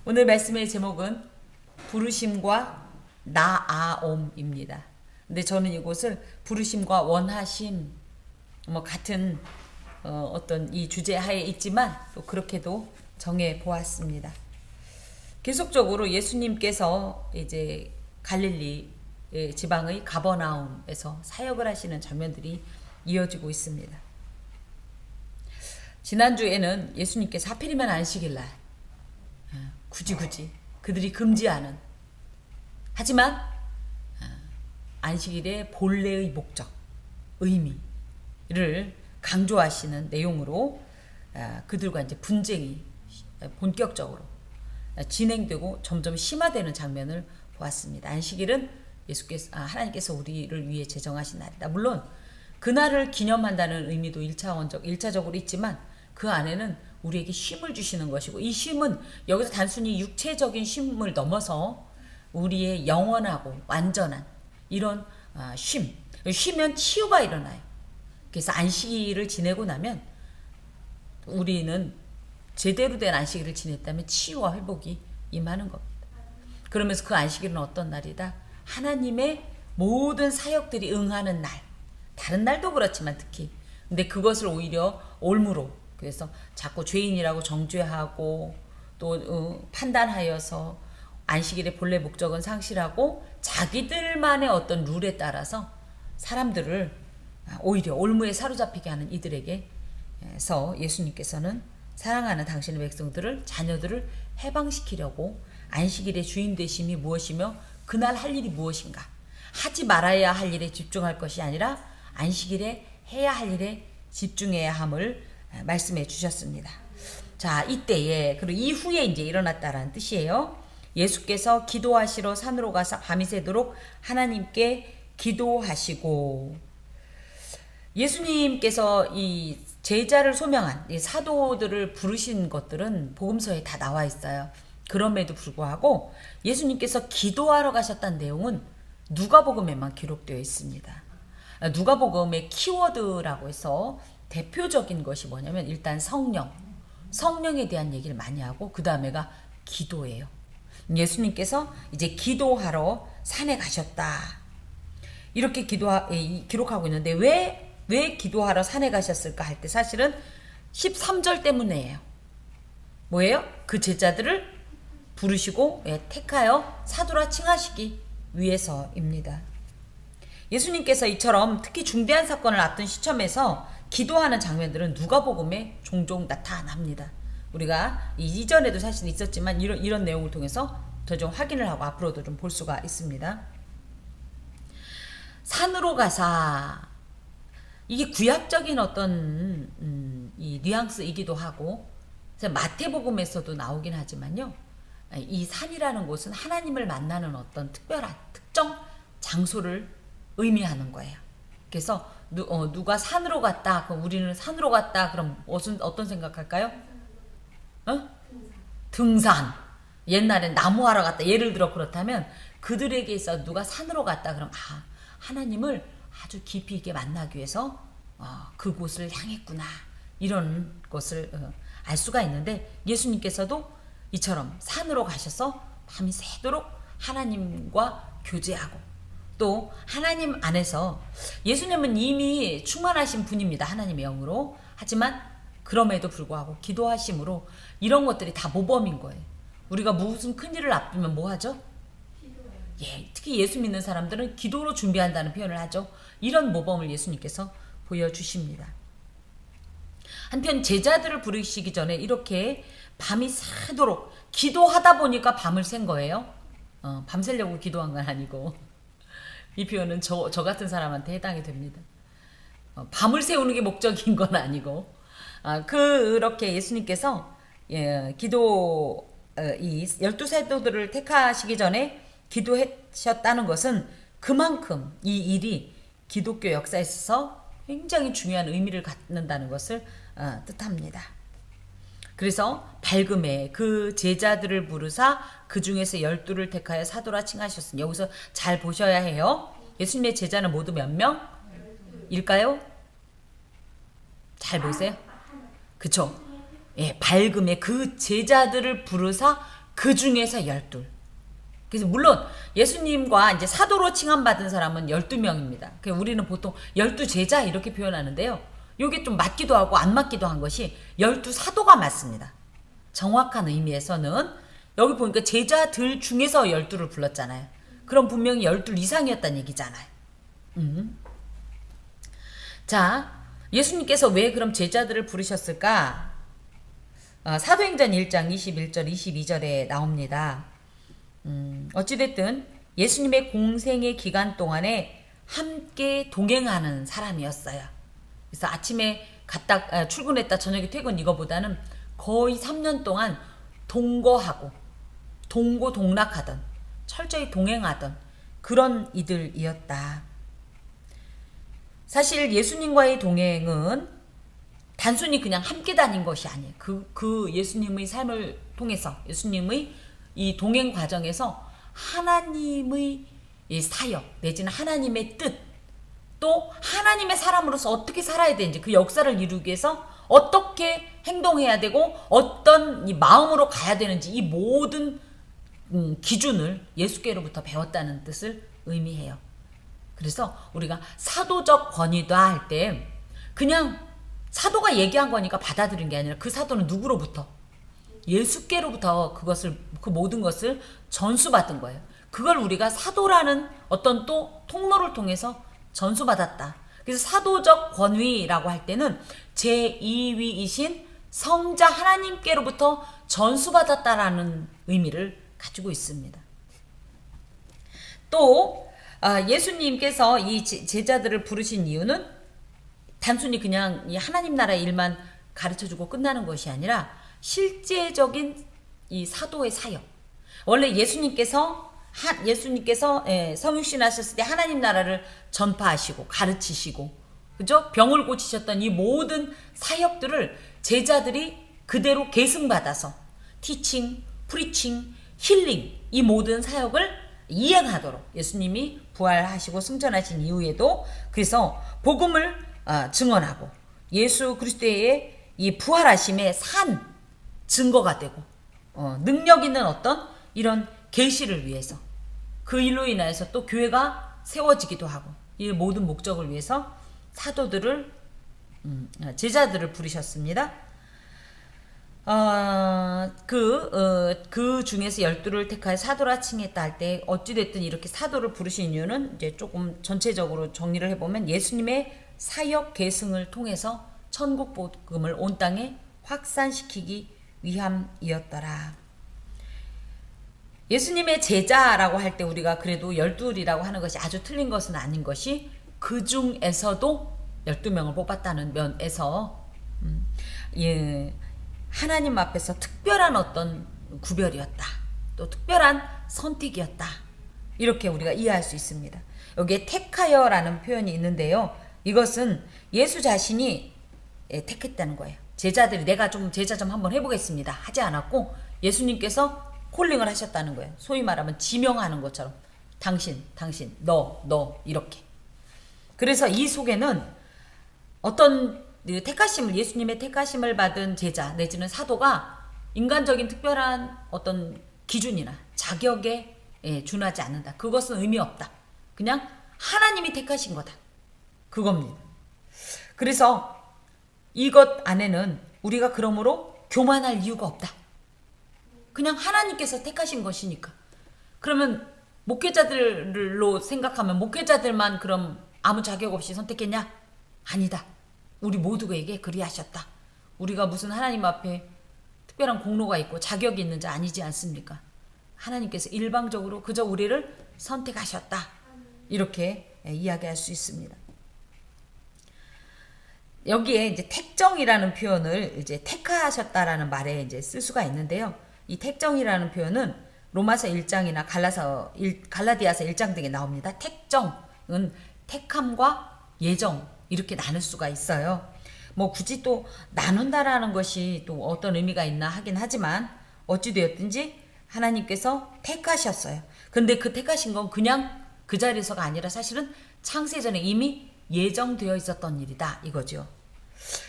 오늘 말씀의 제목은 부르심과 나아옴입니다. 근데 저는 이곳을 부르심과 원하심 같은 어떤 이 주제 하에 있지만 또 그렇게도 정해 보았습니다. 계속적으로 예수님께서 이제 갈릴리 지방의 가버나움에서 사역을 하시는 장면들이 이어지고 있습니다. 지난주에는 예수님께서 하필이면 안식일날 굳이 그들이 금지하는, 하지만 안식일의 본래의 목적, 의미를 강조하시는 내용으로 그들과 이제 분쟁이 본격적으로 진행되고 점점 심화되는 장면을 보았습니다. 안식일은 하나님께서 우리를 위해 제정하신 날이다. 물론 그날을 기념한다는 의미도 일차적으로 있지만 그 안에는 우리에게 쉼을 주시는 것이고, 이 쉼은 여기서 단순히 육체적인 쉼을 넘어서 우리의 영원하고 완전한 이런 쉼. 쉬면 치유가 일어나요. 그래서 안식일을 지내고 나면 우리는 제대로 된 안식일을 지냈다면 치유와 회복이 임하는 겁니다. 그러면서 그 안식일은 어떤 날이다? 하나님의 모든 사역들이 응하는 날. 다른 날도 그렇지만 특히. 근데 그것을 오히려 올무로, 그래서 자꾸 죄인이라고 정죄하고 또 판단하여서 안식일의 본래 목적은 상실하고 자기들만의 어떤 룰에 따라서 사람들을 오히려 올무에 사로잡히게 하는 이들에게서 예수님께서는 사랑하는 당신의 백성들을, 자녀들을 해방시키려고 안식일의 주인 되심이 무엇이며 그날 할 일이 무엇인가, 하지 말아야 할 일에 집중할 것이 아니라 안식일에 해야 할 일에 집중해야 함을 말씀해 주셨습니다. 자, 이때에, 그리고 이후에 이제 일어났다라는 뜻이에요. 예수께서 기도하시러 산으로 가서 밤이 새도록 하나님께 기도하시고, 예수님께서 이 제자를 소명한 이 사도들을 부르신 것들은 복음서에 다 나와 있어요. 그럼에도 불구하고 예수님께서 기도하러 가셨다는 내용은 누가복음에만 기록되어 있습니다. 누가복음의 키워드라고 해서 대표적인 것이 뭐냐면 일단 성령에 대한 얘기를 많이 하고 그 다음에가 기도예요. 예수님께서 이제 기도하러 산에 가셨다, 이렇게 기록하고 있는데 왜 기도하러 산에 가셨을까 할 때 사실은 13절 때문이에요. 뭐예요? 그 제자들을 부르시고 택하여 사도라 칭하시기 위해서입니다. 예수님께서 이처럼 특히 중대한 사건을 앞둔 시점에서 기도하는 장면들은 누가복음에 종종 나타납니다. 우리가 이전에도 사실 있었지만 이런 내용을 통해서 더 좀 확인을 하고 앞으로도 좀 볼 수가 있습니다. 산으로 가사, 이게 구약적인 어떤 이 뉘앙스이기도 하고, 마태복음에서도 나오긴 하지만요, 이 산이라는 곳은 하나님을 만나는 어떤 특별한 특정 장소를 의미하는 거예요. 그래서 누가 산으로 갔다, 그럼 우리는 산으로 갔다, 그럼 어떤 생각할까요? 등산. 옛날엔 나무하러 갔다, 예를 들어 그렇다면 그들에게 있어 누가 산으로 갔다 그럼 하나님을 아주 깊이 있게 만나기 위해서 그곳을 향했구나, 이런 것을 알 수가 있는데, 예수님께서도 이처럼 산으로 가셔서 밤이 새도록 하나님과 교제하고, 또 하나님 안에서, 예수님은 이미 충만하신 분입니다. 하나님의 영으로. 하지만 그럼에도 불구하고 기도하심으로 이런 것들이 다 모범인 거예요. 우리가 무슨 큰일을 앞두면 뭐 하죠? 특히 예수 믿는 사람들은 기도로 준비한다는 표현을 하죠. 이런 모범을 예수님께서 보여주십니다. 한편 제자들을 부르시기 전에 이렇게 밤이 새도록 기도하다 보니까 밤을 샌 거예요. 밤새려고 기도한 건 아니고, 이 표현은 저 같은 사람한테 해당이 됩니다. 밤을 새우는 게 목적인 건 아니고, 그렇게 예수님께서 이 12사도들을 택하시기 전에 기도하셨다는 것은 그만큼 이 일이 기독교 역사에 있어서 굉장히 중요한 의미를 갖는다는 것을 뜻합니다. 그래서 밝음에 그 제자들을 부르사 그 중에서 12를 택하여 사도라 칭하셨으니, 여기서 잘 보셔야 해요. 예수님의 제자는 모두 몇 명일까요? 잘 보세요. 그쵸? 밝음에 그 제자들을 부르사 그 중에서 12. 그래서 물론 예수님과 이제 사도로 칭함받은 사람은 12명입니다. 우리는 보통 12제자 이렇게 표현하는데요. 이게 좀 맞기도 하고 안 맞기도 한 것이 12사도가 맞습니다. 정확한 의미에서는 여기 보니까 제자들 중에서 12를 불렀잖아요. 그럼 분명히 12 이상이었다는 얘기잖아요. 자, 예수님께서 왜 그럼 제자들을 부르셨을까? 사도행전 1장 21절 22절에 나옵니다. 어찌됐든 예수님의 공생의 기간 동안에 함께 동행하는 사람이었어요. 그래서 아침에 갔다 출근했다 저녁에 퇴근 이거보다는 거의 3년 동안 동거하고 동고동락하던 철저히 동행하던 그런 이들이었다. 사실 예수님과의 동행은 단순히 그냥 함께 다닌 것이 아니에요. 그 예수님의 삶을 통해서 예수님의 이 동행 과정에서 하나님의 이 사역 내지는 하나님의 뜻, 또 하나님의 사람으로서 어떻게 살아야 되는지 그 역사를 이루기 위해서 어떻게 행동해야 되고 어떤 이 마음으로 가야 되는지 이 모든 기준을 예수께로부터 배웠다는 뜻을 의미해요. 그래서 우리가 사도적 권위다 할 때 그냥 사도가 얘기한 거니까 받아들인 게 아니라 그 사도는 누구로부터? 예수께로부터 그 모든 것을 전수받은 거예요. 그걸 우리가 사도라는 어떤 또 통로를 통해서 전수받았다. 그래서 사도적 권위라고 할 때는 제2위이신 성자 하나님께로부터 전수받았다라는 의미를 가지고 있습니다. 또 예수님께서 이 제자들을 부르신 이유는 단순히 그냥 이 하나님 나라의 일만 가르쳐주고 끝나는 것이 아니라 실제적인 이 사도의 사역. 원래 예수님께서 성육신 하셨을 때 하나님 나라를 전파하시고 가르치시고, 그죠? 병을 고치셨던 이 모든 사역들을 제자들이 그대로 계승받아서 티칭, 프리칭, 힐링 이 모든 사역을 이행하도록 예수님이 부활하시고 승천하신 이후에도 그래서 복음을 증언하고 예수 그리스도의 이 부활하심의 산 증거가 되고 능력 있는 어떤 이런 계시를 위해서 그 일로 인하여서 또 교회가 세워지기도 하고 이 모든 목적을 위해서 사도들을 제자들을 부르셨습니다. 그 중에서 12를 택하여 사도라 칭했다 할 때 어찌됐든 이렇게 사도를 부르신 이유는 이제 조금 전체적으로 정리를 해보면 예수님의 사역 계승을 통해서 천국 복음을 온 땅에 확산시키기 위함이었더라. 예수님의 제자라고 할 때 우리가 그래도 12이라고 하는 것이 아주 틀린 것은 아닌 것이 그 중에서도 12명을 뽑았다는 면에서 하나님 앞에서 특별한 어떤 구별이었다. 또 특별한 선택이었다. 이렇게 우리가 이해할 수 있습니다. 여기에 택하여라는 표현이 있는데요. 이것은 예수 자신이 택했다는 거예요. 제자들이 내가 좀 제자 좀 한번 해보겠습니다 하지 않았고 예수님께서 콜링을 하셨다는 거예요. 소위 말하면 지명하는 것처럼 당신, 너 이렇게. 그래서 이 속에는 어떤 예수님의 택하심을 받은 제자 내지는 사도가 인간적인 특별한 어떤 기준이나 자격에 준하지 않는다. 그것은 의미 없다. 그냥 하나님이 택하신 거다. 그겁니다. 그래서 이것 안에는 우리가 그러므로 교만할 이유가 없다. 그냥 하나님께서 택하신 것이니까. 그러면 목회자들로 생각하면 목회자들만 그럼 아무 자격 없이 선택했냐? 아니다. 우리 모두에게 그리하셨다. 우리가 무슨 하나님 앞에 특별한 공로가 있고 자격이 있는 자 아니지 않습니까? 하나님께서 일방적으로 그저 우리를 선택하셨다. 이렇게 이야기할 수 있습니다. 여기에 이제 택정이라는 표현을 이제 택하셨다라는 말에 이제 쓸 수가 있는데요. 이 택정이라는 표현은 로마서 1장이나 갈라디아서 1장 등에 나옵니다. 택정은 택함과 예정 이렇게 나눌 수가 있어요. 뭐 굳이 또 나눈다라는 것이 또 어떤 의미가 있나 하긴 하지만 어찌되었든지 하나님께서 택하셨어요. 근데 그 택하신 건 그냥 그 자리에서가 아니라 사실은 창세전에 이미 예정되어 있었던 일이다 이거죠.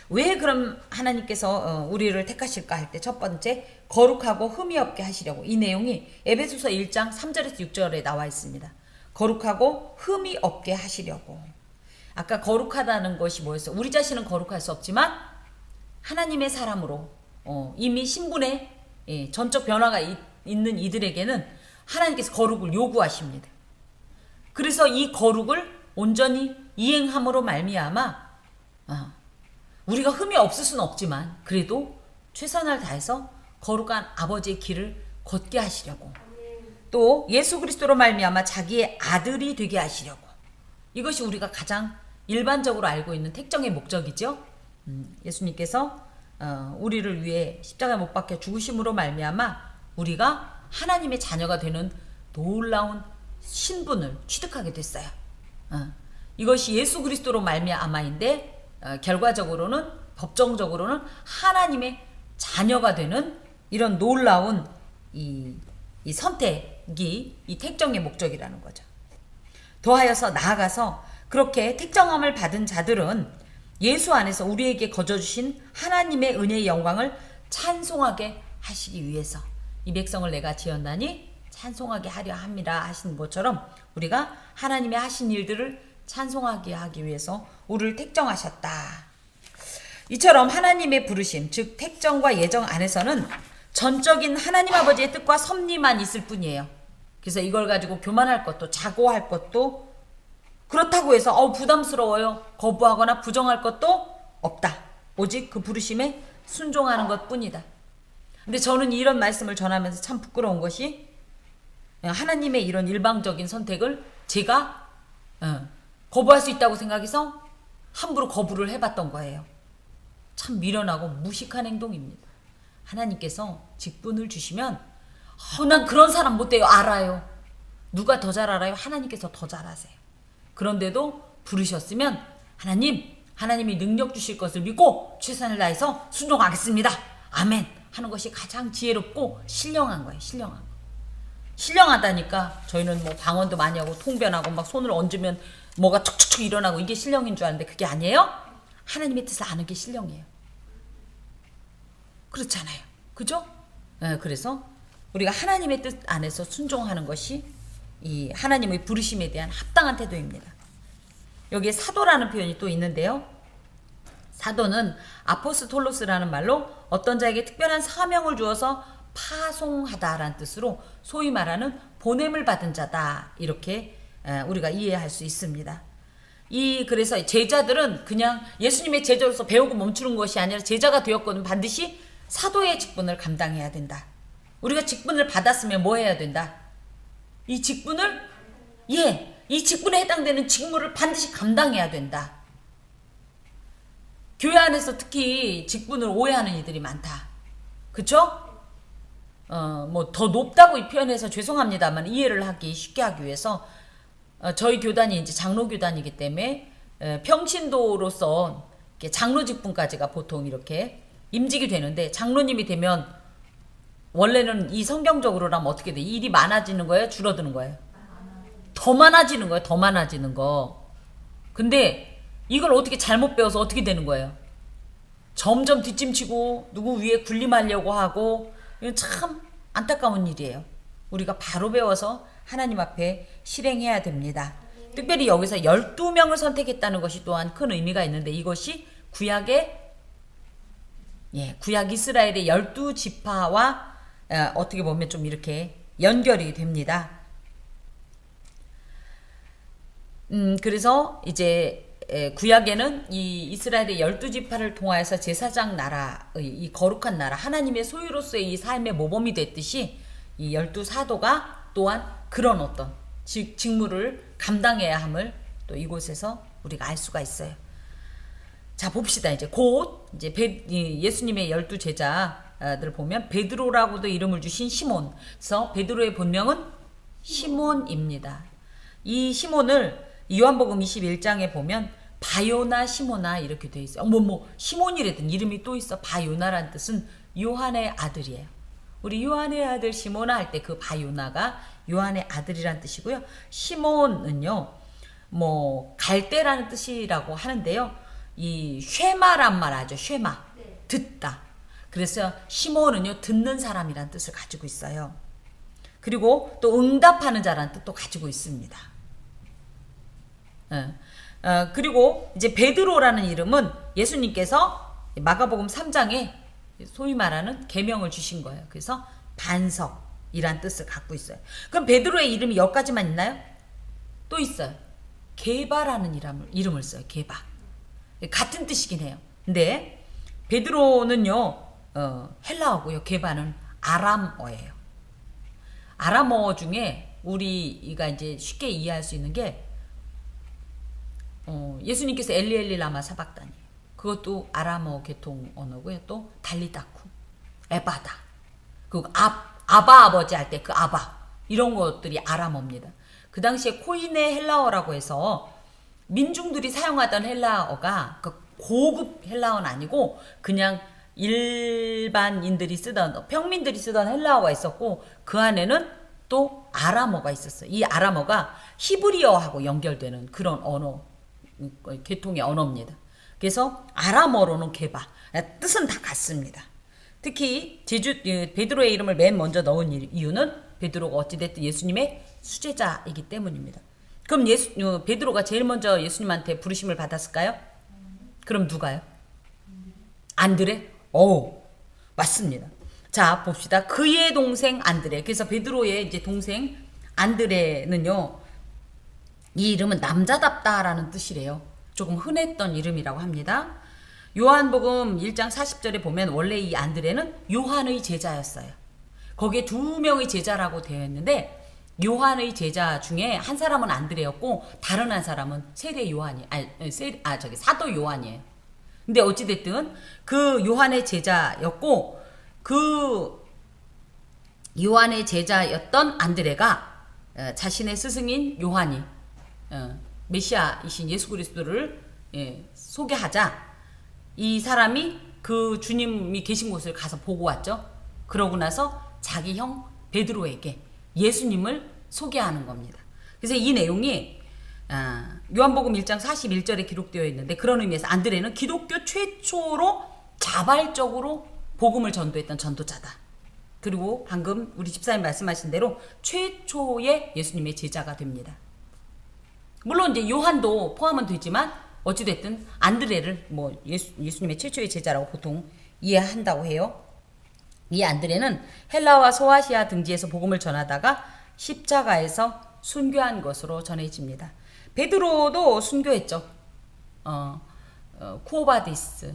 왜 그럼 하나님께서 우리를 택하실까 할 때 첫 번째 거룩하고 흠이 없게 하시려고. 이 내용이 에베소서 1장 3절에서 6절에 나와 있습니다. 거룩하고 흠이 없게 하시려고. 아까 거룩하다는 것이 뭐였어요? 우리 자신은 거룩할 수 없지만 하나님의 사람으로 이미 신분의 전적 변화가 있는 이들에게는 하나님께서 거룩을 요구하십니다. 그래서 이 거룩을 온전히 이행함으로 말미암아 우리가 흠이 없을 수는 없지만 그래도 최선을 다해서 거룩한 아버지의 길을 걷게 하시려고. 또 예수 그리스도로 말미암아 자기의 아들이 되게 하시려고. 이것이 우리가 가장 일반적으로 알고 있는 택정의 목적이죠. 예수님께서 우리를 위해 십자가에 못 박혀 죽으심으로 말미암아 우리가 하나님의 자녀가 되는 놀라운 신분을 취득하게 됐어요. 이것이 예수 그리스도로 말미암아인데 결과적으로는 법정적으로는 하나님의 자녀가 되는 이런 놀라운 이 선택이 이 택정의 목적이라는 거죠. 더하여서 나아가서 그렇게 택정함을 받은 자들은 예수 안에서 우리에게 거저주신 하나님의 은혜의 영광을 찬송하게 하시기 위해서 이 백성을 내가 지었나니 찬송하게 하려 함이라 하신 것처럼 우리가 하나님의 하신 일들을 찬송하게 하기 위해서 우리를 택정하셨다. 이처럼 하나님의 부르심, 즉 택정과 예정 안에서는 전적인 하나님 아버지의 뜻과 섭리만 있을 뿐이에요. 그래서 이걸 가지고 교만할 것도 자고할 것도 그렇다고 해서 부담스러워요, 거부하거나 부정할 것도 없다. 오직 그 부르심에 순종하는 것뿐이다. 근데 저는 이런 말씀을 전하면서 참 부끄러운 것이 하나님의 이런 일방적인 선택을 제가 거부할 수 있다고 생각해서 함부로 거부를 해봤던 거예요. 참 미련하고 무식한 행동입니다. 하나님께서 직분을 주시면 난 그런 사람 못 돼요. 알아요. 누가 더 잘 알아요? 하나님께서 더 잘 아세요. 그런데도 부르셨으면 하나님이 능력 주실 것을 믿고 최선을 다해서 순종하겠습니다. 아멘 하는 것이 가장 지혜롭고 신령한 거예요. 신령하다니까 저희는 뭐 방언도 많이 하고 통변하고 막 손을 얹으면 뭐가 툭툭툭 일어나고 이게 신령인 줄 아는데 그게 아니에요. 하나님의 뜻을 아는 게 신령이에요. 그렇잖아요. 그죠? 그래서 우리가 하나님의 뜻 안에서 순종하는 것이 이 하나님의 부르심에 대한 합당한 태도입니다. 여기에 사도라는 표현이 또 있는데요. 사도는 아포스톨로스라는 말로 어떤 자에게 특별한 사명을 주어서 파송하다라는 뜻으로 소위 말하는 보냄을 받은 자다. 이렇게 우리가 이해할 수 있습니다. 그래서 제자들은 그냥 예수님의 제자로서 배우고 멈추는 것이 아니라 제자가 되었거든 반드시 사도의 직분을 감당해야 된다. 우리가 직분을 받았으면 뭐 해야 된다? 이 직분에 해당되는 직무를 반드시 감당해야 된다. 교회 안에서 특히 직분을 오해하는 이들이 많다. 그쵸? 뭐 더 높다고 표현해서 죄송합니다만 이해를 쉽게 하기 위해서 저희 교단이 이제 장로 교단이기 때문에 평신도로서 장로 직분까지가 보통 이렇게 임직이 되는데 장로님이 되면 원래는 이 성경적으로라면 어떻게 돼? 일이 많아지는 거예요? 줄어드는 거예요? 더 많아지는 거예요? 더 많아지는 거. 근데 이걸 어떻게 잘못 배워서 어떻게 되는 거예요? 점점 뒷짐치고 누구 위에 군림하려고 하고 이건 참 안타까운 일이에요. 우리가 바로 배워서 하나님 앞에 실행해야 됩니다. 특별히 여기서 12명을 선택했다는 것이 또한 큰 의미가 있는데 이것이 구약 이스라엘의 12지파와 어떻게 보면 좀 이렇게 연결이 됩니다. 그래서 이제 구약에는 이 이스라엘의 12지파를 통하여서 제사장 나라, 이 거룩한 나라, 하나님의 소유로서의 이 삶의 모범이 됐듯이 이 12사도가 또한 그런 어떤 직무를 감당해야 함을 또 이곳에서 우리가 알 수가 있어요. 자, 봅시다. 이제 곧 이제 예수님의 12제자들 보면 베드로라고도 이름을 주신 시몬. 그래서 베드로의 본명은 시몬입니다. 이 시몬을 요한복음 21장에 보면 바요나 시모나 이렇게 돼 있어요. 시몬이라든 이름이 또 있어. 바요나라는 뜻은 요한의 아들이에요. 우리 요한의 아들 시모나 할 때 그 바요나가 요한의 아들이란 뜻이고요. 시몬은요, 갈대라는 뜻이라고 하는데요. 이 쉐마란 말 알죠? 쉐마. 듣다. 그래서 시몬은요 듣는 사람이란 뜻을 가지고 있어요. 그리고 또 응답하는 자라는 뜻도 가지고 있습니다. 그리고 이제 베드로라는 이름은 예수님께서 마가복음 3장에 소위 말하는 계명을 주신 거예요. 그래서 반석이란 뜻을 갖고 있어요. 그럼 베드로의 이름이 여기까지만 있나요? 또 있어요. 게바라는 이름을 써요. 게바. 같은 뜻이긴 해요. 근데 베드로는요 헬라어고요. 게바는 아람어예요. 아람어 중에 우리가 이제 쉽게 이해할 수 있는 게 예수님께서 엘리 라마 사박다니, 그것도 아람어 계통 언어고요. 또 달리다쿠, 에바다, 그리고 아바 아버지 할 때 그 아바, 이런 것들이 아람어입니다. 그 당시에 코이네 헬라어라고 해서 민중들이 사용하던 헬라어가 그 고급 헬라어는 아니고 그냥 일반인들이 쓰던, 평민들이 쓰던 헬라어가 있었고, 그 안에는 또 아람어가 있었어요. 이 아람어가 히브리어하고 연결되는 그런 언어, 계통의 언어입니다. 그래서 아람어로는 게바, 뜻은 다 같습니다. 특히 베드로의 이름을 맨 먼저 넣은 이유는 베드로가 어찌됐든 예수님의 수제자이기 때문입니다. 그럼 베드로가 제일 먼저 예수님한테 부르심을 받았을까요? 그럼 누가요? 안드레? 맞습니다. 자, 봅시다. 그의 동생 안드레. 그래서 베드로의 이제 동생 안드레는요, 이 이름은 남자답다라는 뜻이래요. 조금 흔했던 이름이라고 합니다. 요한복음 1장 40절에 보면 원래 이 안드레는 요한의 제자였어요. 거기에 2명의 제자라고 되어 있는데, 요한의 제자 중에 한 사람은 안드레였고 다른 한 사람은 사도 요한이에요. 근데 어찌됐든 그 요한의 제자였고, 그 요한의 제자였던 안드레가 자신의 스승인 요한이 메시아이신 예수 그리스도를 소개하자 이 사람이 그 주님이 계신 곳을 가서 보고 왔죠. 그러고 나서 자기 형 베드로에게 예수님을 소개하는 겁니다. 그래서 이 내용이 요한복음 1장 41절에 기록되어 있는데, 그런 의미에서 안드레는 기독교 최초로 자발적으로 복음을 전도했던 전도자다. 그리고 방금 우리 집사님 말씀하신 대로 최초의 예수님의 제자가 됩니다. 물론 이제 요한도 포함은 되지만 어찌됐든 안드레를 예수님의 최초의 제자라고 보통 이해한다고 해요. 이 안드레는 헬라와 소아시아 등지에서 복음을 전하다가 십자가에서 순교한 것으로 전해집니다. 베드로도 순교했죠. 쿠오바디스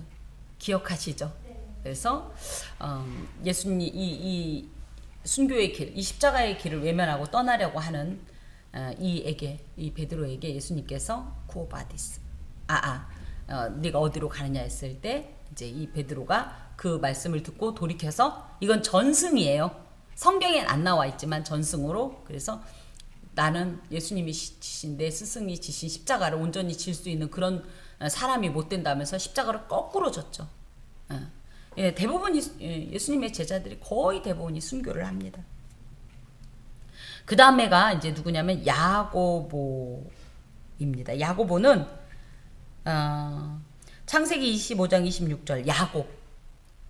기억하시죠? 그래서 예수님 이 순교의 길, 이 십자가의 길을 외면하고 떠나려고 하는 이 베드로에게 예수님께서 쿠오바디스, 네가 어디로 가느냐 했을 때 이제 이 베드로가 그 말씀을 듣고 돌이켜서, 이건 전승이에요. 성경엔 안 나와 있지만 전승으로, 그래서 나는 예수님이 지신, 내 스승이 지신 십자가를 온전히 질 수 있는 그런 사람이 못 된다면서 십자가를 거꾸로 졌죠. 대부분 예수님의 제자들이 거의 대부분이 순교를 합니다. 그 다음에가 이제 누구냐면 야고보입니다. 야고보는 창세기 25장 26절 야곱,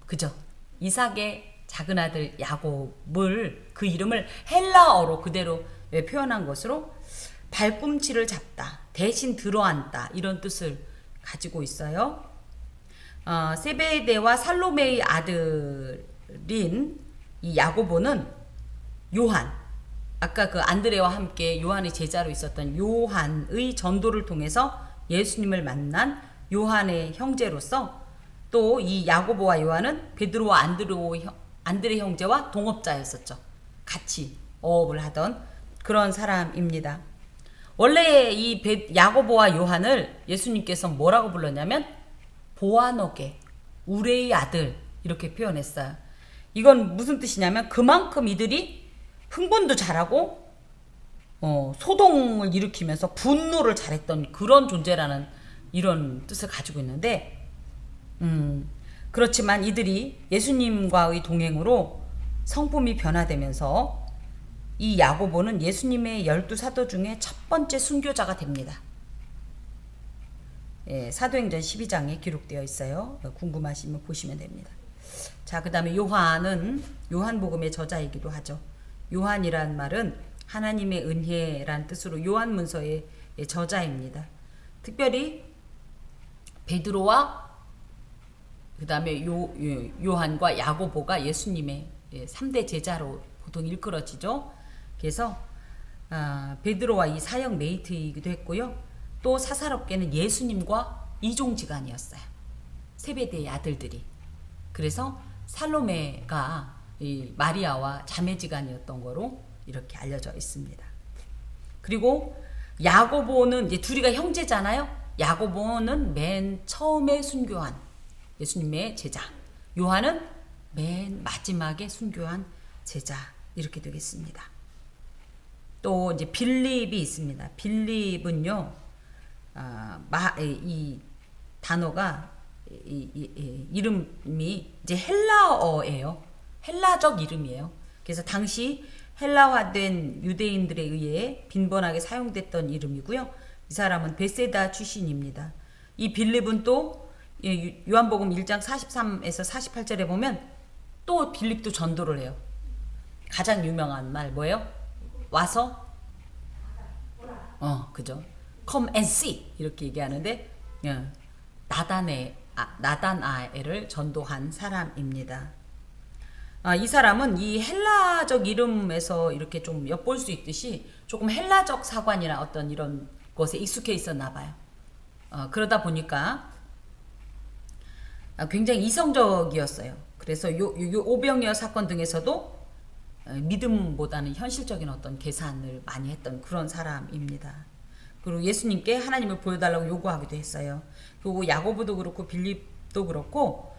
그죠? 이삭의 작은 아들 야곱을, 그 이름을 헬라어로 그대로 표현한 것으로 발꿈치를 잡다, 대신 들어앉다, 이런 뜻을 가지고 있어요. 세베대와 살로메의 아들인 이 야고보는 요한, 아까 그 안드레와 함께 요한의 제자로 있었던 요한의 전도를 통해서 예수님을 만난 요한의 형제로서, 또 이 야고보와 요한은 베드로와 안드레 형제와 동업자였었죠. 같이 어업을 하던 그런 사람입니다. 원래 이 야고보와 요한을 예수님께서 뭐라고 불렀냐면 보아너게, 우레의 아들, 이렇게 표현했어요. 이건 무슨 뜻이냐면 그만큼 이들이 흥분도 잘하고 소동을 일으키면서 분노를 잘했던 그런 존재라는 이런 뜻을 가지고 있는데, 그렇지만 이들이 예수님과의 동행으로 성품이 변화되면서 이 야고보는 예수님의 12사도 중에 첫 번째 순교자가 됩니다. 사도행전 12장에 기록되어 있어요. 궁금하시면 보시면 됩니다. 자, 그 다음에 요한은 요한복음의 저자이기도 하죠. 요한이란 말은 하나님의 은혜란 뜻으로 요한문서의 저자입니다. 특별히 베드로와 그 다음에 요한과 야고보가 예수님의 3대 제자로 보통 일컬어지죠. 그래서 베드로와 이 사역 메이트이기도 했고요. 또 사사롭게는 예수님과 이종지간이었어요. 세베대의 아들들이. 그래서 살로메가 이 마리아와 자매지간이었던 거로 이렇게 알려져 있습니다. 그리고 야고보는 이제 둘이가 형제잖아요. 야고보는 맨 처음에 순교한 예수님의 제자. 요한은 맨 마지막에 순교한 제자. 이렇게 되겠습니다. 또 이제 빌립이 있습니다. 빌립은요, 이 단어가 이름이 이제 헬라어예요. 헬라적 이름이에요. 그래서 당시 헬라화된 유대인들에 의해 빈번하게 사용됐던 이름이고요. 이 사람은 베세다 출신입니다. 이 빌립은 또 요한복음 1장 43에서 48절에 보면 또 빌립도 전도를 해요. 가장 유명한 말 뭐예요? 와서 그죠? Come and see 이렇게 얘기하는데 나다나엘을 전도한 사람입니다. 이 사람은 이 헬라적 이름에서 이렇게 좀 엿볼 수 있듯이 조금 헬라적 사관이나 어떤 이런 것에 익숙해 있었나 봐요. 그러다 보니까 굉장히 이성적이었어요. 그래서 요 오병이어 사건 등에서도 믿음보다는 현실적인 어떤 계산을 많이 했던 그런 사람입니다. 그리고 예수님께 하나님을 보여달라고 요구하기도 했어요. 그리고 야고보도 그렇고 빌립도 그렇고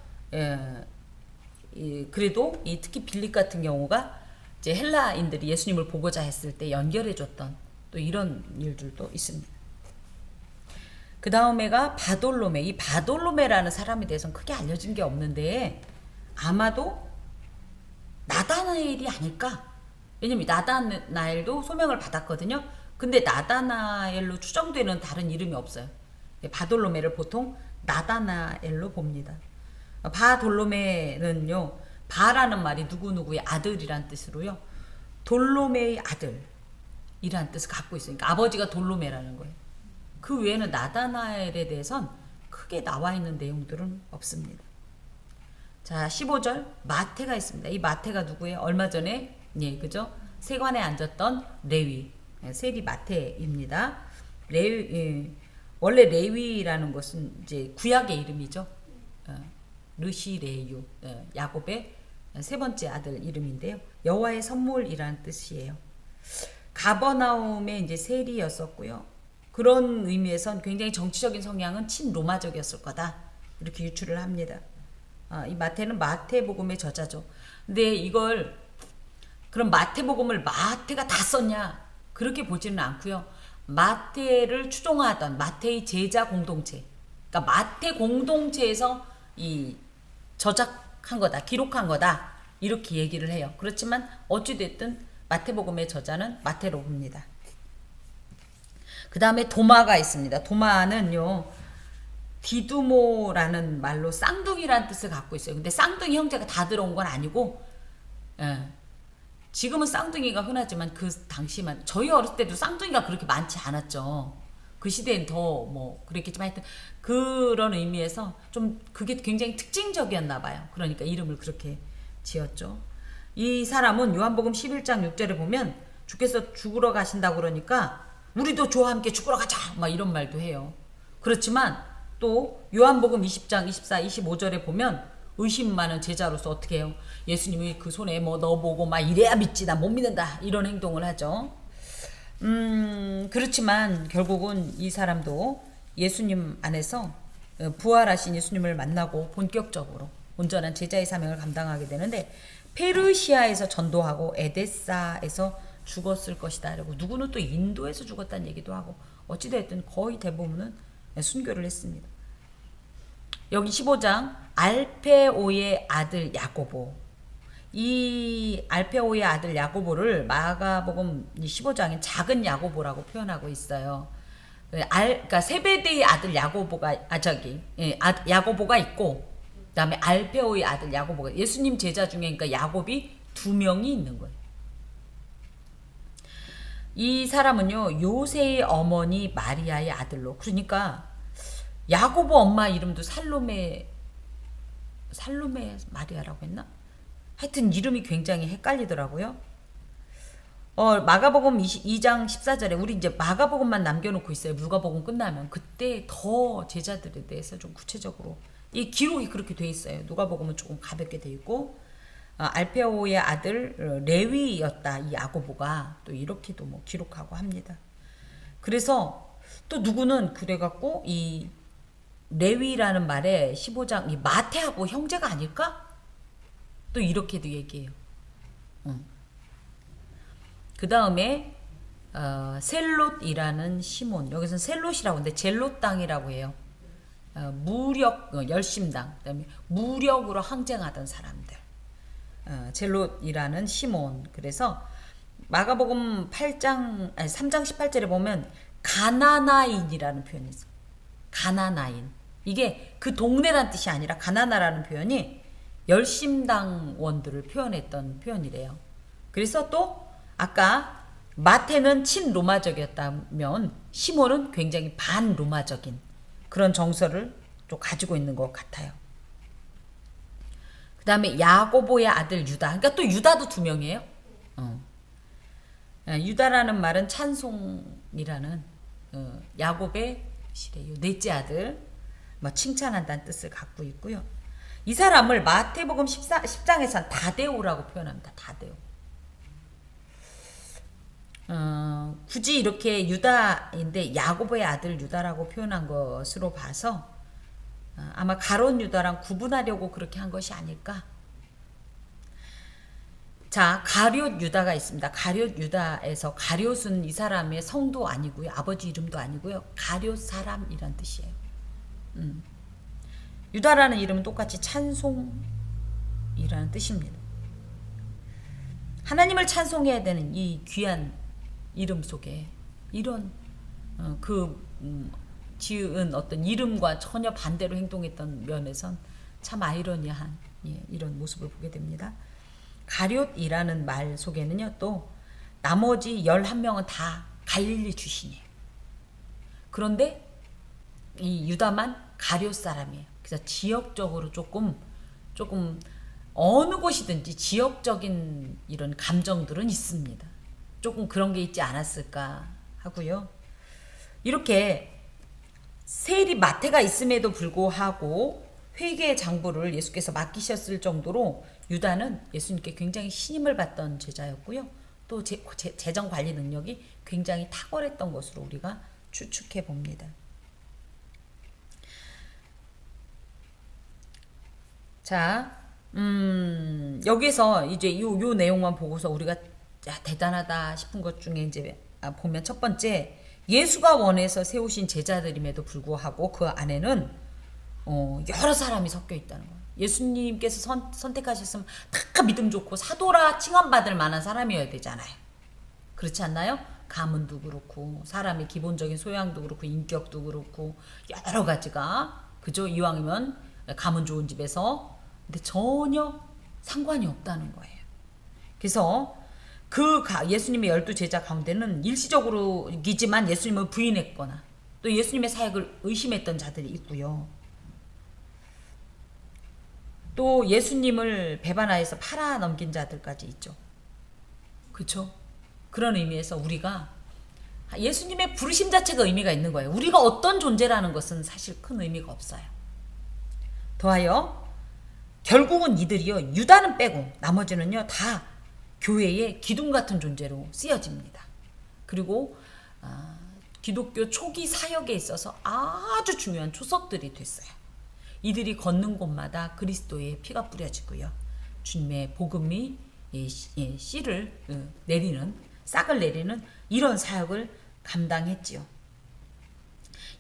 그래도 특히 빌립 같은 경우가 이제 헬라인들이 예수님을 보고자 했을 때 연결해줬던 또 이런 일들도 있습니다. 그 다음에가 바돌로메. 이 바돌로메라는 사람에 대해서는 크게 알려진 게 없는데 아마도 나다나엘이 아닐까? 왜냐면 나다나엘도 소명을 받았거든요. 근데 나다나엘로 추정되는 다른 이름이 없어요. 바돌로메를 보통 나다나엘로 봅니다. 바돌로메는요, 바라는 말이 누구누구의 아들이란 뜻으로요, 돌로메의 아들이란 뜻을 갖고 있어요. 그러니까 아버지가 돌로메라는 거예요. 그 외에는 나다나엘에 대해선 크게 나와 있는 내용들은 없습니다. 자, 15절 마태가 있습니다. 이 마태가 누구예요? 얼마 전에 그죠? 세관에 앉았던 레위, 세리 마태입니다. 원래 레위라는 것은 이제 구약의 이름이죠. 르시레유, 야곱의 세 번째 아들 이름인데요. 여호와의 선물이라는 뜻이에요. 가버나움의 이제 세리였었고요. 그런 의미에선 굉장히 정치적인 성향은 친로마적이었을 거다. 이렇게 유추를 합니다. 이 마태는 마태복음의 저자죠. 근데 이걸 그럼 마태복음을 마태가 다 썼냐? 그렇게 보지는 않고요. 마태를 추종하던 마태의 제자 공동체, 그러니까 마태 공동체에서 이 저작한 거다, 기록한 거다 이렇게 얘기를 해요. 그렇지만 어찌됐든 마태복음의 저자는 마태로 봅니다. 그 다음에 도마가 있습니다. 도마는요, 디두모라는 말로 쌍둥이라는 뜻을 갖고 있어요. 근데 쌍둥이 형제가 다 들어온 건 아니고, 지금은 쌍둥이가 흔하지만 그 당시만, 저희 어렸을 때도 쌍둥이가 그렇게 많지 않았죠. 그 시대엔 더 뭐 그랬겠지만 하여튼 그런 의미에서 좀 그게 굉장히 특징적이었나 봐요. 그러니까 이름을 그렇게 지었죠. 이 사람은 요한복음 11장 6절에 보면 주께서 죽으러 가신다고 그러니까 우리도 주와 함께 죽으러 가자 막 이런 말도 해요. 그렇지만 또 요한복음 20장 24, 25절에 보면 의심 많은 제자로서 어떻게 해요? 예수님이 그 손에 뭐 넣어보고 막 이래야 믿지, 나 못 믿는다 이런 행동을 하죠. 그렇지만 결국은 이 사람도 예수님 안에서 부활하신 예수님을 만나고 본격적으로 온전한 제자의 사명을 감당하게 되는데, 페르시아에서 전도하고 에데사에서 죽었을 것이다. 그리고 누구는 또 인도에서 죽었다는 얘기도 하고, 어찌됐든 거의 대부분은 순교를 했습니다. 여기 15장 알페오의 아들 야고보, 이 알페오의 아들 야고보를 마가복음 15장에 작은 야고보라고 표현하고 있어요. 그러니까 세베대의 아들 야고보가 야고보가 있고, 그다음에 알페오의 아들 야고보가 예수님 제자 중에 그러니까 야곱이 2명이 있는 거예요. 이 사람은요 요새의 어머니 마리아의 아들로 그러니까 야고보 엄마 이름도 살로메 마리아라고 했나? 하여튼 이름이 굉장히 헷갈리더라고요. 마가복음 2장 14절에 우리 이제 마가복음만 남겨놓고 있어요. 누가복음 끝나면 그때 더 제자들에 대해서 좀 구체적으로 이 기록이 그렇게 돼 있어요. 누가복음은 조금 가볍게 돼 있고 알페오의 아들 레위였다. 이 야고보가 또 이렇게도 뭐 기록하고 합니다. 그래서 또 누구는 그래갖고 이 레위라는 말에 15장 이 마태하고 형제가 아닐까? 또 이렇게도 얘기해요. 그 다음에 셀롯이라는 시몬 여기서는 셀롯이라고 하는데 젤롯 땅이라고 해요. 무력 열심당 그다음에 무력으로 항쟁하던 사람들 젤롯이라는 시몬 그래서 마가복음 3장 18절에 보면 가나나인이라는 표현이 있어요. 가나나인 이게 그 동네란 뜻이 아니라 가나나라는 표현이 열심당원들을 표현했던 표현이래요. 그래서 또 아까 마태는 친로마적이었다면 시몬은 굉장히 반로마적인 그런 정서를 좀 가지고 있는 것 같아요. 그 다음에 야고보의 아들 유다 그러니까 또 유다도 2명이에요. 유다라는 말은 찬송이라는 야곱의 시래요. 넷째 아들 뭐 칭찬한다는 뜻을 갖고 있고요. 이 사람을 마태복음 10장에서는 다데오라고 표현합니다. 다데오. 굳이 이렇게 유다인데 야고보의 아들 유다라고 표현한 것으로 봐서 아마 가롯 유다랑 구분하려고 그렇게 한 것이 아닐까. 자, 가룟 유다가 있습니다. 가룟 유다에서 가룟은 이 사람의 성도 아니고요. 아버지 이름도 아니고요. 가룟 사람이란 뜻이에요. 유다라는 이름은 똑같이 찬송이라는 뜻입니다. 하나님을 찬송해야 되는 이 귀한 이름 속에 이런 지은 어떤 이름과 전혀 반대로 행동했던 면에선 참 아이러니한 이런 모습을 보게 됩니다. 가룟이라는 말 속에는요 또 나머지 11명은 다 갈릴리 출신이에요. 그런데 이 유다만 가룟 사람이에요. 그래서 지역적으로 조금 어느 곳이든지 지역적인 이런 감정들은 있습니다. 조금 그런 게 있지 않았을까 하고요. 이렇게 세리 마태가 있음에도 불구하고 회개의 장부를 예수께서 맡기셨을 정도로 유다는 예수님께 굉장히 신임을 받던 제자였고요. 또 재정 관리 능력이 굉장히 탁월했던 것으로 우리가 추측해 봅니다. 자, 여기서 이제 요 내용만 보고서 우리가 대단하다 싶은 것 중에 이제 보면 첫 번째 예수가 원해서 세우신 제자들임에도 불구하고 그 안에는 여러 사람이 섞여 있다는 거예요. 예수님께서 선택하셨으면 다 믿음 좋고 사도라 칭함받을 만한 사람이어야 되잖아요. 그렇지 않나요? 가문도 그렇고 사람의 기본적인 소양도 그렇고 인격도 그렇고 여러 가지가 그죠? 이왕이면 가문 좋은 집에서 근데 전혀 상관이 없다는 거예요. 그래서 예수님의 12제자 가운데는 일시적으로이지만 예수님을 부인했거나 또 예수님의 사역을 의심했던 자들이 있고요. 또 예수님을 배반하여서 팔아넘긴 자들까지 있죠. 그렇죠? 그런 의미에서 우리가 예수님의 부르심 자체가 의미가 있는 거예요. 우리가 어떤 존재라는 것은 사실 큰 의미가 없어요. 더하여 결국은 이들이요 유다는 빼고 나머지는요 다 교회의 기둥 같은 존재로 쓰여집니다. 그리고 기독교 초기 사역에 있어서 아주 중요한 초석들이 됐어요. 이들이 걷는 곳마다 그리스도의 피가 뿌려지고요. 주님의 복음이 씨를 내리는 싹을 내리는 이런 사역을 감당했지요.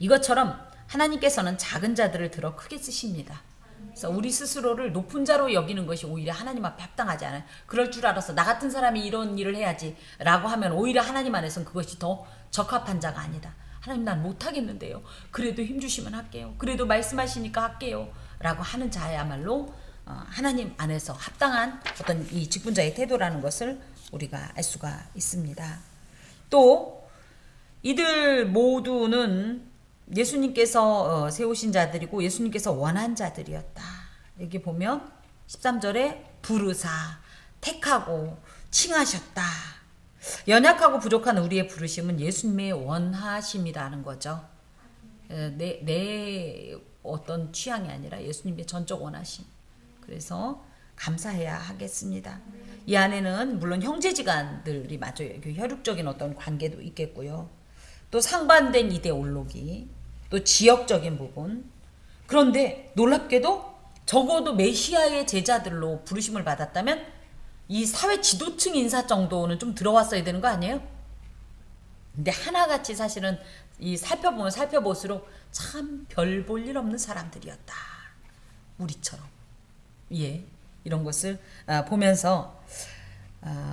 이것처럼 하나님께서는 작은 자들을 들어 크게 쓰십니다. 그래서 우리 스스로를 높은 자로 여기는 것이 오히려 하나님 앞에 합당하지 않아요. 그럴 줄 알았어. 나 같은 사람이 이런 일을 해야지 라고 하면 오히려 하나님 안에서는 그것이 더 적합한 자가 아니다. 하나님 난 못하겠는데요. 그래도 힘주시면 할게요. 그래도 말씀하시니까 할게요. 라고 하는 자야말로 하나님 안에서 합당한 어떤 이 직분자의 태도라는 것을 우리가 알 수가 있습니다. 또 이들 모두는 예수님께서 세우신 자들이고 예수님께서 원한 자들이었다. 여기 보면 13절에 부르사 택하고 칭하셨다. 연약하고 부족한 우리의 부르심은 예수님의 원하심이라는 거죠. 내 어떤 취향이 아니라 예수님의 전적 원하심. 그래서 감사해야 하겠습니다. 이 안에는 물론 형제지간들이 맞아요. 혈육적인 어떤 관계도 있겠고요. 또 상반된 이데올로기, 또 지역적인 부분. 그런데 놀랍게도 적어도 메시아의 제자들로 부르심을 받았다면 이 사회 지도층 인사 정도는 좀 들어왔어야 되는 거 아니에요? 근데 하나같이 사실은 이 살펴보면 살펴볼수록 참 별 볼 일 없는 사람들이었다. 우리처럼. 예, 이런 것을 보면서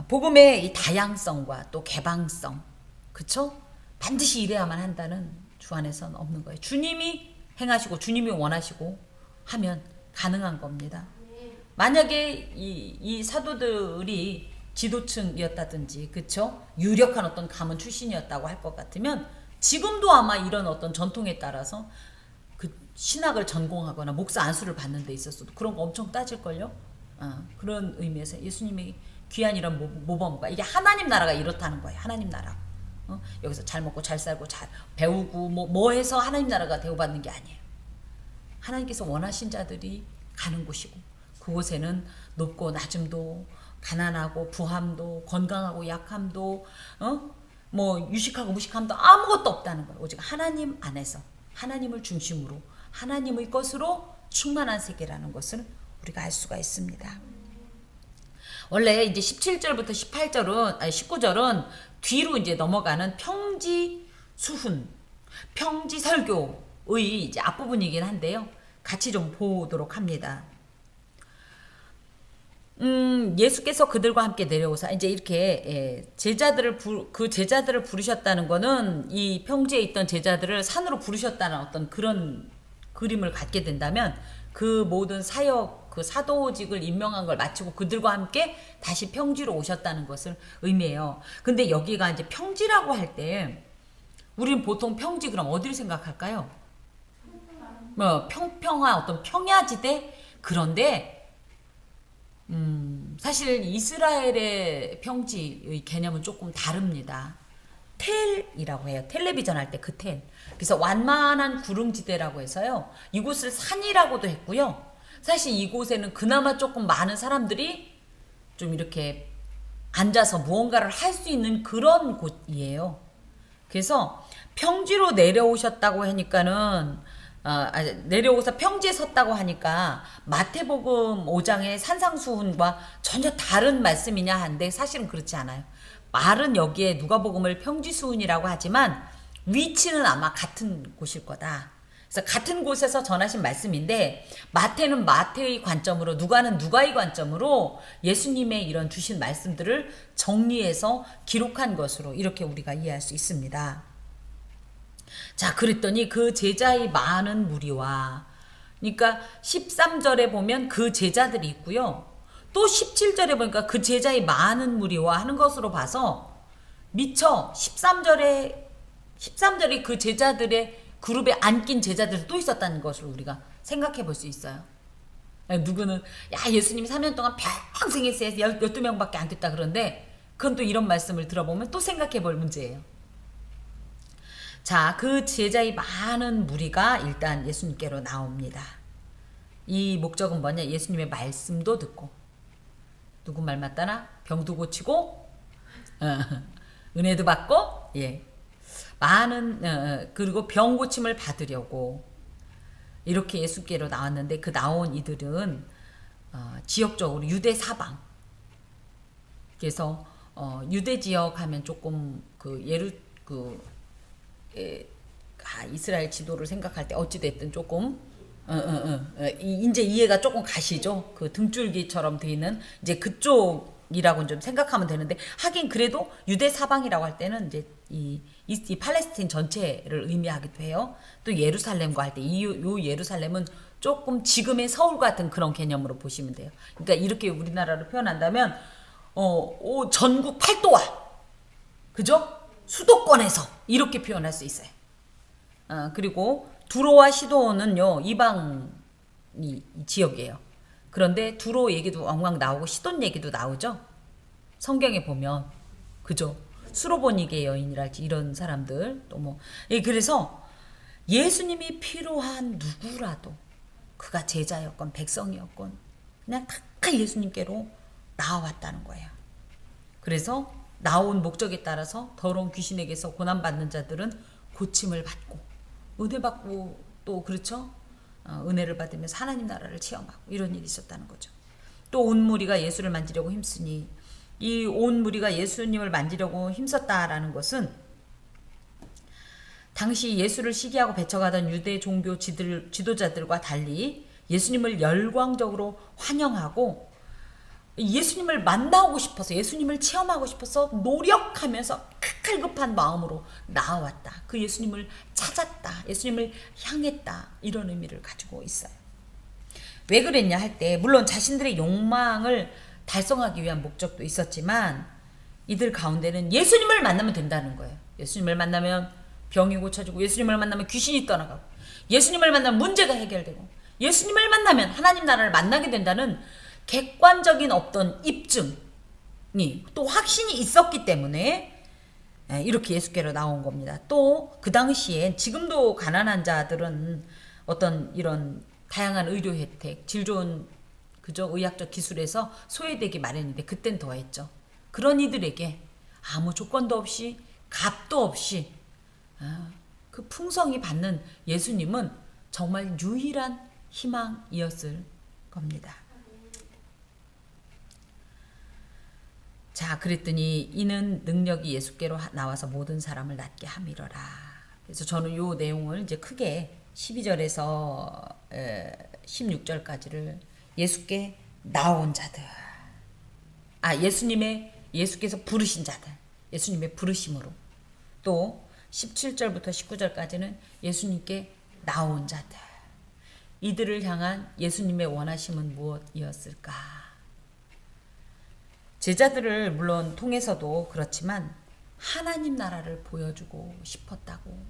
복음의 이 다양성과 또 개방성, 그쵸? 반드시 이래야만 한다는 주 안에서는 없는 거예요. 주님이 행하시고 주님이 원하시고 하면 가능한 겁니다. 만약에 이 사도들이 지도층이었다든지, 그쵸? 유력한 어떤 가문 출신이었다고 할 것 같으면 지금도 아마 이런 어떤 전통에 따라서 그 신학을 전공하거나 목사 안수를 받는 데 있었어도 그런 거 엄청 따질걸요? 그런 의미에서 예수님이 귀한 이런 모범과 이게 하나님 나라가 이렇다는 거예요. 하나님 나라. 여기서 잘 먹고 잘 살고 잘 배우고 뭐 해서 하나님 나라가 대우받는 게 아니에요. 하나님께서 원하신 자들이 가는 곳이고 그곳에는 높고 낮음도 가난하고 부함도 건강하고 약함도 뭐 유식하고 무식함도 아무것도 없다는 거예요. 오직 하나님 안에서 하나님을 중심으로 하나님의 것으로 충만한 세계라는 것을 우리가 알 수가 있습니다. 원래 이제 17절부터 18절은 19절은 뒤로 이제 넘어가는 평지 수훈, 평지 설교의 이제 앞부분이긴 한데요. 같이 좀 보도록 합니다. 예수께서 그들과 함께 내려오사 이제 이렇게 그 제자들을 부르셨다는 거는 이 평지에 있던 제자들을 산으로 부르셨다는 어떤 그런 그림을 갖게 된다면 그 모든 사역, 그 사도직을 임명한 걸 마치고 그들과 함께 다시 평지로 오셨다는 것을 의미해요. 근데 여기가 이제 평지라고 할 때 우리는 보통 평지 그럼 어디를 생각할까요? 뭐 평평한 어떤 평야지대. 그런데 사실 이스라엘의 평지의 개념은 조금 다릅니다. 텔이라고 해요. 텔레비전 할 때 그 텔. 그래서 완만한 구릉지대라고 해서요. 이곳을 산이라고도 했고요. 사실 이곳에는 그나마 조금 많은 사람들이 좀 이렇게 앉아서 무언가를 할 수 있는 그런 곳이에요. 그래서 평지로 내려오셨다고 하니까는 내려오서 평지에 섰다고 하니까 마태복음 5장의 산상수훈과 전혀 다른 말씀이냐 한데 사실은 그렇지 않아요. 말은 여기에 누가복음을 평지수훈이라고 하지만 위치는 아마 같은 곳일 거다. 그래서 같은 곳에서 전하신 말씀인데 마태는 마태의 관점으로 누가는 누가의 관점으로 예수님의 이런 주신 말씀들을 정리해서 기록한 것으로 이렇게 우리가 이해할 수 있습니다. 자, 그랬더니 그 제자의 많은 무리와 그러니까 13절에 보면 그 제자들이 있고요. 또 17절에 보니까 그 제자의 많은 무리와 하는 것으로 봐서 미처 13절에 그 제자들의 그룹에 안 낀 제자들도 또 있었다는 것을 우리가 생각해 볼 수 있어요. 누구는 예수님이 3년 동안 평생 했어요. 12명밖에 안 됐다 그런데 그건 또 이런 말씀을 들어보면 또 생각해 볼 문제예요. 자, 그 제자의 많은 무리가 일단 예수님께로 나옵니다. 이 목적은 뭐냐? 예수님의 말씀도 듣고 누구 말 맞다나? 병도 고치고 은혜도 받고 많은 그리고 병 고침을 받으려고 이렇게 예수께로 나왔는데 그 나온 이들은 지역적으로 유대 사방 그래서 유대 지역 하면 조금 이스라엘 지도를 생각할 때 어찌됐든 조금 이제 이해가 조금 가시죠. 그 등줄기처럼 돼 있는 이제 그쪽 지역이라고 좀 생각하면 되는데, 하긴 그래도 유대 사방이라고 할 때는 이제 이 팔레스틴 전체를 의미하기도 해요. 또 예루살렘과 할 때 요 예루살렘은 조금 지금의 서울 같은 그런 개념으로 보시면 돼요. 그러니까 이렇게 우리나라로 표현한다면 전국 팔도와, 그죠? 수도권에서 이렇게 표현할 수 있어요. 그리고 두로와 시돈은요 이방 지역이에요. 그런데 두로 얘기도 왕왕 나오고 시돈 얘기도 나오죠. 성경에 보면, 그죠? 수로보니게 여인이랄지 이런 사람들 또 뭐, 그래서 예수님이 필요한 누구라도 그가 제자였건 백성이었건 그냥 다 예수님께로 나와왔다는 거예요. 그래서 나온 목적에 따라서 더러운 귀신에게서 고난받는 자들은 고침을 받고 은혜 받고, 또 그렇죠? 은혜를 받으면서 하나님 나라를 체험하고 이런 일이 있었다는 거죠. 또 온 무리가 예수를 만지려고 힘쓰니, 이 온 무리가 예수님을 만지려고 힘썼다라는 것은 당시 예수를 시기하고 배척하던 유대 종교 지도자들과 달리 예수님을 열광적으로 환영하고 예수님을 만나고 싶어서, 예수님을 체험하고 싶어서 노력하면서 갈급한 마음으로 나아왔다. 그 예수님을 찾았다. 예수님을 향했다. 이런 의미를 가지고 있어요. 왜 그랬냐 할 때, 물론 자신들의 욕망을 달성하기 위한 목적도 있었지만 이들 가운데는 예수님을 만나면 된다는 거예요. 예수님을 만나면 병이 고쳐지고, 예수님을 만나면 귀신이 떠나가고, 예수님을 만나면 문제가 해결되고, 예수님을 만나면 하나님 나라를 만나게 된다는 객관적인 어떤 입증이, 또 확신이 있었기 때문에 이렇게 예수께로 나온 겁니다. 또 그 당시에, 지금도 가난한 자들은 어떤 이런 다양한 의료 혜택, 질 좋은, 그저 의학적 기술에서 소외되기 마련인데 그땐 더했죠. 그런 이들에게 아무 조건도 없이 값도 없이 그 풍성히 받는 예수님은 정말 유일한 희망이었을 겁니다. 자, 그랬더니 이는 능력이 예수께로 나와서 모든 사람을 낫게 함이러라. 그래서 저는 이 내용을 이제 크게 12절에서 16절까지를 예수께 나온 자들, 예수께서 부르신 자들, 예수님의 부르심으로, 또 17절부터 19절까지는 예수님께 나온 자들, 이들을 향한 예수님의 원하심은 무엇이었을까? 제자들을 물론 통해서도 그렇지만 하나님 나라를 보여주고 싶었다고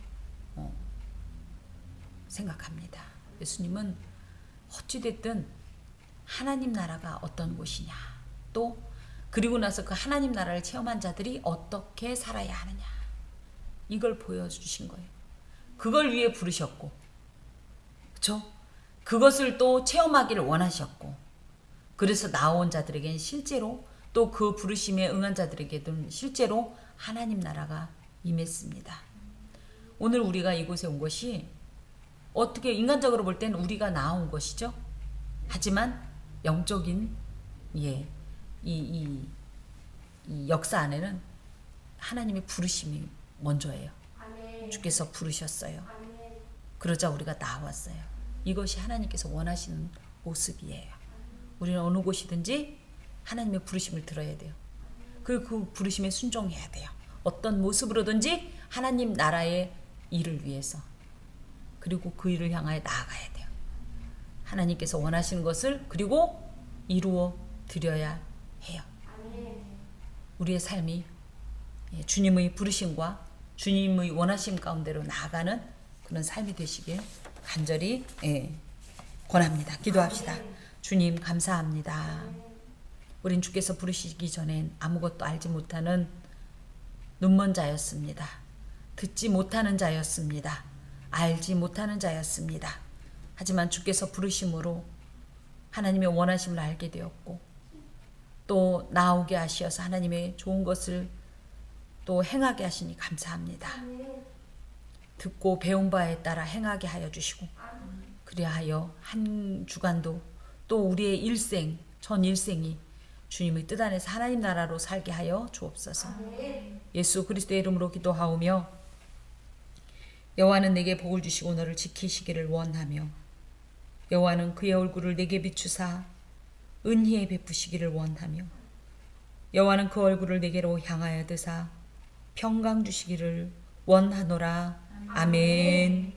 생각합니다. 예수님은 어찌됐든 하나님 나라가 어떤 곳이냐, 또 그리고 나서 그 하나님 나라를 체험한 자들이 어떻게 살아야 하느냐, 이걸 보여주신 거예요. 그걸 위해 부르셨고, 그렇죠? 그것을 또 체험하기를 원하셨고, 그래서 나온 자들에게는 실제로, 또 그 부르심에 응한 자들에게는 실제로 하나님 나라가 임했습니다. 오늘 우리가 이곳에 온 것이 어떻게 인간적으로 볼 때는 우리가 나온 것이죠. 하지만 영적인 이 역사 안에는 하나님의 부르심이 먼저예요. 주께서 부르셨어요. 그러자 우리가 나왔어요. 이것이 하나님께서 원하시는 모습이에요. 우리는 어느 곳이든지 하나님의 부르심을 들어야 돼요. 그리고 그 부르심에 순종해야 돼요. 어떤 모습으로든지 하나님 나라의 일을 위해서, 그리고 그 일을 향하여 나아가야 돼요. 하나님께서 원하시는 것을 그리고 이루어 드려야 해요. 우리의 삶이 주님의 부르심과 주님의 원하심 가운데로 나아가는 그런 삶이 되시길 간절히 권합니다. 기도합시다. 주님 감사합니다. 우린 주께서 부르시기 전엔 아무것도 알지 못하는 눈먼 자였습니다. 듣지 못하는 자였습니다. 알지 못하는 자였습니다. 하지만 주께서 부르심으로 하나님의 원하심을 알게 되었고, 또 나오게 하시어서 하나님의 좋은 것을 또 행하게 하시니 감사합니다. 듣고 배운 바에 따라 행하게 하여 주시고, 그리하여 한 주간도 또 우리의 일생, 전 일생이 주님의 뜻 안에서 하나님 나라로 살게 하여 주옵소서. 예수 그리스도의 이름으로 기도하오며, 여호와는 내게 복을 주시고 너를 지키시기를 원하며, 여호와는 그의 얼굴을 내게 비추사 은혜에 베푸시기를 원하며, 여호와는 그 얼굴을 내게로 향하여 드사 평강 주시기를 원하노라. 아멘.